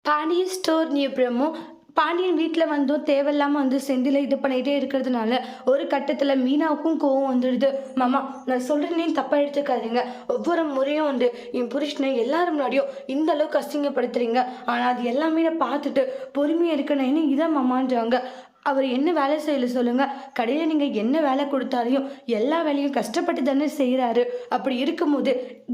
Pandian store new promo. Pandian வீட்டில் வந்தும் தேவையில்லாமல் செந்தில இது பண்ணிகிட்டே இருக்கிறதுனால ஒரு கட்டத்தில் மீனாவுக்கும் கோவம் வந்துடுது. மாமா, நான் சொல்கிறேனே தப்பாக எடுத்துக்காதீங்க. ஒவ்வொரு முறையும் என் புருஷனை எல்லாரும் முன்னாடியும் இந்த அளவுக்கு அசிங்கப்படுத்துறீங்க. ஆனால் அது எல்லாமே நான் பார்த்துட்டு பொறுமையாக இருக்கணும். என்ன இதான் மாமான்றாங்க. அவர் என்ன வேலை செய்யல சொல்லுங்க. கடையில் நீங்கள் என்ன வேலை கொடுத்தாலையும் எல்லா வேலையும் கஷ்டப்பட்டு தானே செய்கிறாரு. அப்படி இருக்கும்போது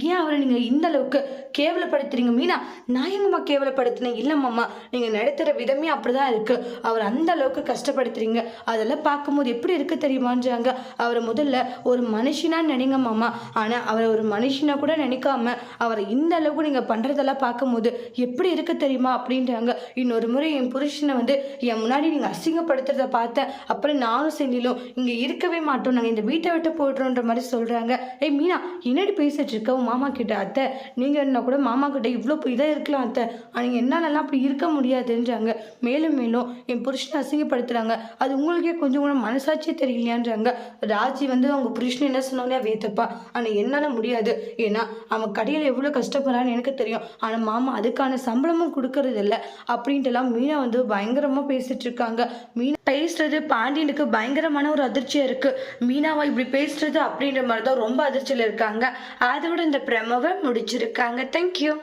ஏன் அவரை நீங்கள் இந்த அளவுக்கு கேவலப்படுத்துறீங்க? மீனா, நான் எங்கம்மா கேவலப்படுத்தினேன்? இல்லைம்மாம்மா, நீங்கள் நடத்துகிற விதமே அப்படிதான் இருக்கு. அவர் அந்த அளவுக்கு கஷ்டப்படுத்துறீங்க. அதெல்லாம் பார்க்கும்போது எப்படி இருக்கு தெரியுமான்றாங்க. அவரை முதல்ல ஒரு மனுஷனா நினைங்க மாமா. ஆனால் அவரை ஒரு மனுஷனா கூட நினைக்காம அவரை இந்த அளவுக்கு நீங்கள் பண்ணுறதெல்லாம் பார்க்கும்போது எப்படி இருக்கு தெரியுமா அப்படின்றாங்க. இன்னொரு முறை என் புருஷனை என் முன்னாடி நீங்கள் அசிங்கப்படுத்துறத பார்த்தேன். அப்புறம் நானும் செந்திலும் இங்கே இருக்கவே மாட்டோம், நாங்கள் இந்த வீட்டை விட்டு போய்ட்றோன்ற மாதிரி சொல்கிறாங்க. ஏய் மீனா, என்னடி பேசிட்டு இருக்க உன் மாமா கிட்ட? அத்தை, நீங்கள் என்ன கூட மாமா கிட்ட இவ்வளோ இதாக இருக்கலாம் அத்தை, நீங்கள் என்னாலலாம் அப்படி இருக்க முடியாதுன்றாங்க. மேலும் மேலும் என் புருஷனை அசிங்கப்படுத்துகிறாங்க. அது உங்களுக்கே கொஞ்சம் கூட மனசாட்சியே தெரியலையான்றாங்க. ராஜி அவங்க புருஷன் என்ன சொன்னாலே வேத்தப்பா, ஆனால் என்னால் முடியாது. ஏன்னா அவன் கடையில் எவ்வளோ கஷ்டப்படுறான்னு எனக்கு தெரியும். ஆனால் மாமா அதுக்கான சம்பளமும் கொடுக்கறது இல்லை அப்படின்ட்டுலாம் மீனா பயங்கரமாக பேசிட்டு இருக்காங்க. மீனா பேசுறது பாண்டியனுக்கு பயங்கரமான ஒரு அதிர்ச்சியா இருக்கு. மீனாவா இப்படி பேசுறது அப்படின்ற மாதிரி தான் ரொம்ப அதிர்ச்சியில் இருக்காங்க. அதோட இந்த பிரமவை முடிச்சிருக்காங்க. தேங்க்யூ.